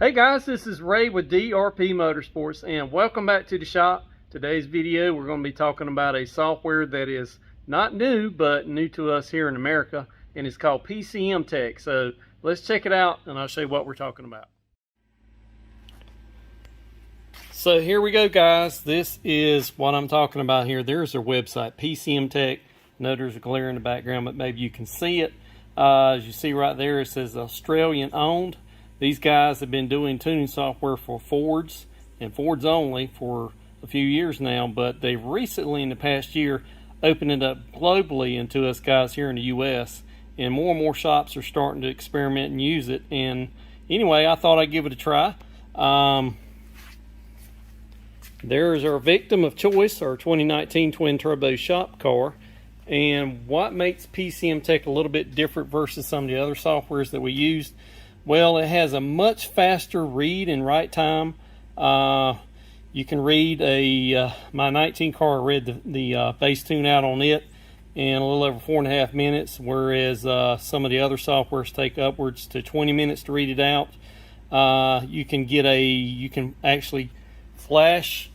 Hey guys, this is Ray with DRP Motorsports and welcome back to the shop. Today's video we're going to be talking about a software that is not new but new to us here in America, and it's called PCM Tech. So let's check it out and I'll show you what we're talking about. So here we go guys, this is what I'm talking about here. There's their website, PCM Tech. I know there's a glare in the background but maybe you can see it. As you see right there, it says Australian owned. These guys have been doing tuning software for Fords and Fords only for a few years now, but they've recently in the past year opened it up globally into us guys here in the US, and more shops are starting to experiment and use it. And anyway, I thought I'd give it a try. There's our victim of choice, our 2019 Twin Turbo shop car. And what makes PCM Tech a little bit different versus some of the other softwares that we used? Well, it has a much faster read and write time. You can read my 19 car, I read the base tune out on it in a little over 4.5 minutes, whereas some of the other softwares take upwards to 20 minutes to read it out. You can actually flash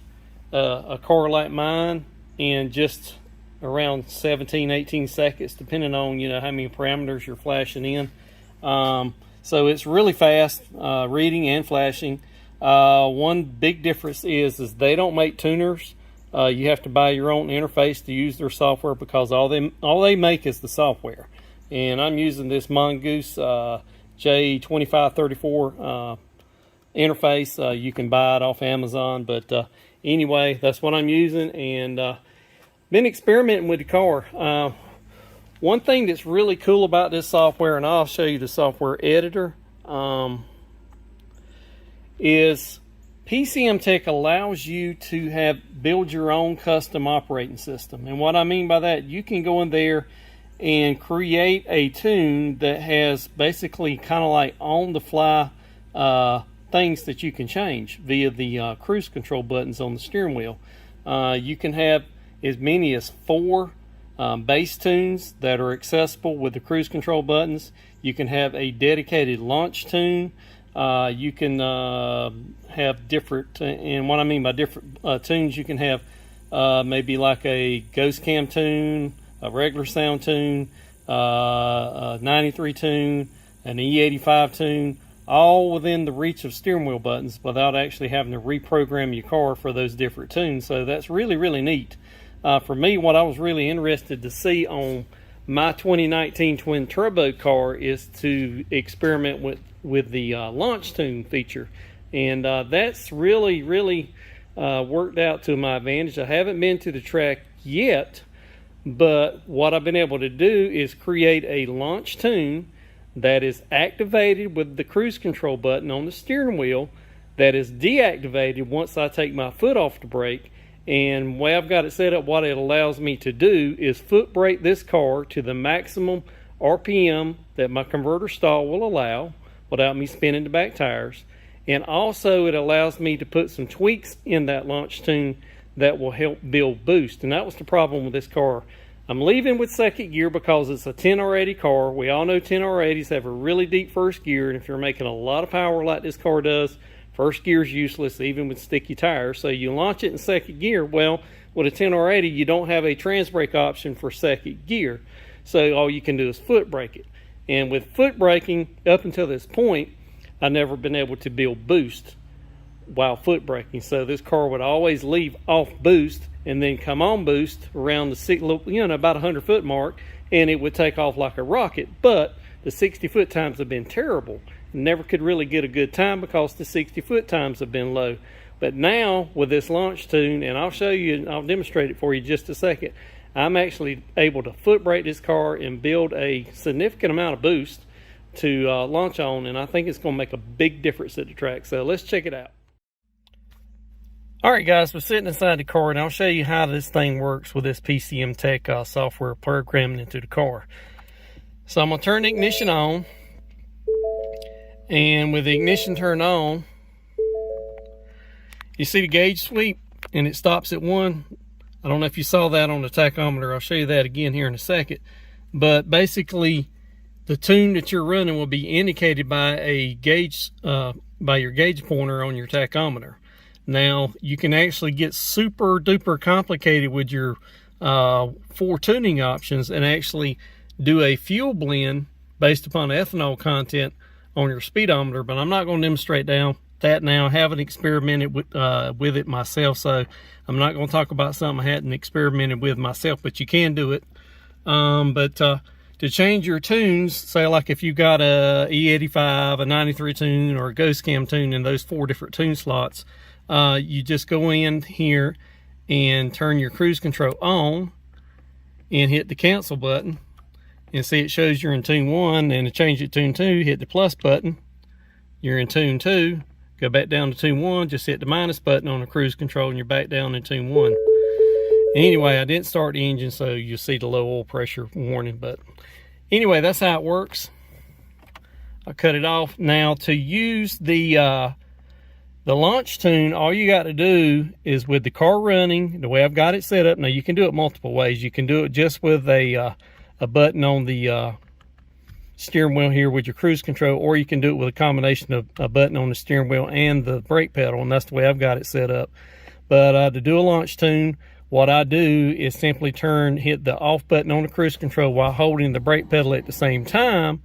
a car like mine in just around 17-18 seconds, depending on how many parameters you're flashing in. So it's really fast reading and flashing. One big difference is they don't make tuners. You have to buy your own interface to use their software because all they make is the software. And I'm using this Mongoose J2534 interface. You can buy it off Amazon, but anyway, that's what I'm using, and been experimenting with the car. One thing that's really cool about this software, and I'll show you the software editor, is PCM Tech allows you to build your own custom operating system. And what I mean by that, you can go in there and create a tune that has basically kind of like on-the-fly things that you can change via the cruise control buttons on the steering wheel. You can have as many as 4 base tunes that are accessible with the cruise control buttons. You can have a dedicated launch tune. You can have different, and what I mean by different tunes, you can have maybe like a ghost cam tune, a regular sound tune, a 93 tune, an E85 tune, all within the reach of steering wheel buttons without actually having to reprogram your car for those different tunes. So that's really neat. For me, what I was really interested to see on my 2019 Twin Turbo car is to experiment with the launch tune feature, and that's really worked out to my advantage. I haven't been to the track yet, but what I've been able to do is create a launch tune that is activated with the cruise control button on the steering wheel, that is deactivated once I take my foot off the brake. And the way I've got it set up, what it allows me to do is foot brake this car to the maximum RPM that my converter stall will allow without me spinning the back tires. And also it allows me to put some tweaks in that launch tune that will help build boost. And that was the problem with this car. I'm leaving with second gear because it's a 10R80 car. We all know 10R80s have a really deep first gear, and if you're making a lot of power like this car does, first gear is useless even with sticky tires. So you launch it in second gear. Well, with a 10R80 you don't have a trans brake option for second gear, so all you can do is foot brake it. And with foot braking up until this point, I've never been able to build boost while foot braking. So this car would always leave off boost and then come on boost around the about 100 foot mark, and it would take off like a rocket. But the 60 foot times have been terrible. Never could really get a good time because the 60 foot times have been low. But now with this launch tune, and I'll show you, I'll demonstrate it for you in just a second, I'm actually able to foot brake this car and build a significant amount of boost to launch on, and I think it's going to make a big difference at the track. So let's check it out. Alright guys, we're sitting inside the car and I'll show you how this thing works with this PCM Tech software programming into the car. So I'm going to turn the ignition on. And with the ignition turned on, you see the gauge sweep and it stops at 1. I don't know if you saw that on the tachometer. I'll show you that again here in a second. But basically the tune that you're running will be indicated by a gauge, by your gauge pointer on your tachometer. Now, you can actually get super duper complicated with your 4 tuning options and actually do a fuel blend based upon ethanol content on your speedometer, but I'm not going to demonstrate that now. I haven't experimented with it myself, so I'm not going to talk about something I hadn't experimented with myself, but you can do it. To change your tunes, say like if you got a E85, a 93 tune, or a Ghost Cam tune in those 4 different tune slots, you just go in here and turn your cruise control on and hit the cancel button, and see it shows you're in tune 1, and to change it to tune 2, hit the plus button. You're in tune 2, go back down to tune 1, just hit the minus button on the cruise control and you're back down in tune 1. Anyway, I didn't start the engine, so you'll see the low oil pressure warning, but anyway, that's how it works. I cut it off. Now, to use the launch tune, all you got to do is, with the car running, the way I've got it set up, now you can do it multiple ways. You can do it just with a button on the steering wheel here with your cruise control, or you can do it with a combination of a button on the steering wheel and the brake pedal, and that's the way I've got it set up. But to do a launch tune, what I do is simply hit the off button on the cruise control while holding the brake pedal at the same time.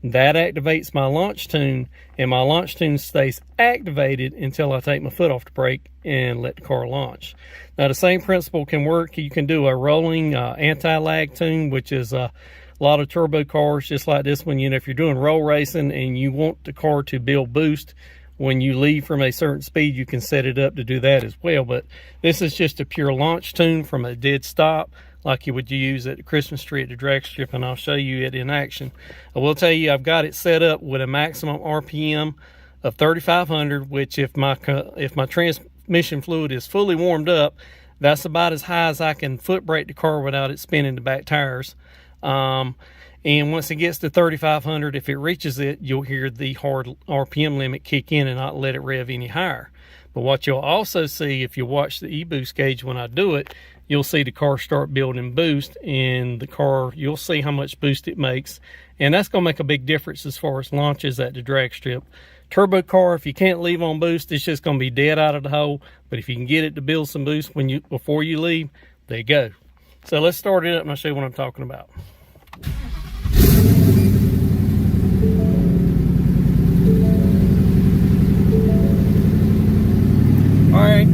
That activates my launch tune, and my launch tune stays activated until I take my foot off the brake and let the car launch. Now, the same principle can work. You can do a rolling anti-lag tune, which is a lot of turbo cars just like this one. You know, if you're doing roll racing and you want the car to build boost when you leave from a certain speed, you can set it up to do that as well. But this is just a pure launch tune from a dead stop, like you would use at the Christmas tree at the drag strip, and I'll show you it in action. I will tell you, I've got it set up with a maximum RPM of 3,500, which if my transmission fluid is fully warmed up, that's about as high as I can foot brake the car without it spinning the back tires. And once it gets to 3,500, if it reaches it, you'll hear the hard RPM limit kick in and not let it rev any higher. But what you'll also see, if you watch the Ecoboost gauge when I do it, you'll see the car start building boost, and the car, you'll see how much boost it makes. And that's going to make a big difference as far as launches at the drag strip. Turbo car, if you can't leave on boost, it's just going to be dead out of the hole. But if you can get it to build some boost before you leave, there you go. So let's start it up and I'll show you what I'm talking about. Alright,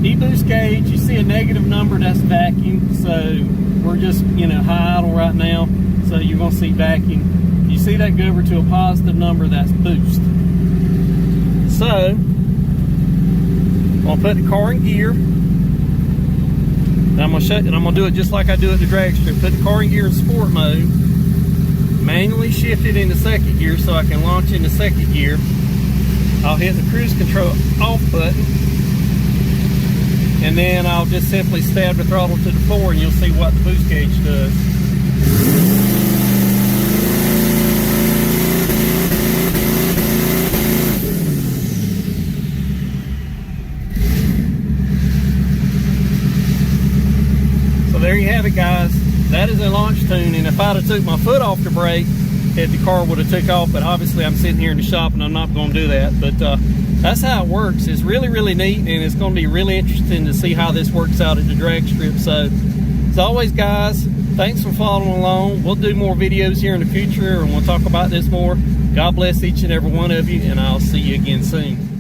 Ecoboost gauge, you see a negative number, that's vacuum. So we're just, high idle right now. So you're going to see vacuum. You see that go over to a positive number, that's boost. So, I'm going to put the car in gear. And I'm going to do it just like I do at the drag strip. Put the car in gear in sport mode. Manually shift it into second gear so I can launch into second gear. I'll hit the cruise control off button, and then I'll just simply stab the throttle to the floor, and you'll see what the boost gauge does. So there you have it, guys. That is a launch tune, and if I'd have took my foot off the brake, the car would have took off, but obviously I'm sitting here in the shop and I'm not going to do that. But that's how it works. It's really, really neat, and it's going to be really interesting to see how this works out at the drag strip. So as always, guys, thanks for following along. We'll do more videos here in the future, and we'll talk about this more. God bless each and every one of you, and I'll see you again soon.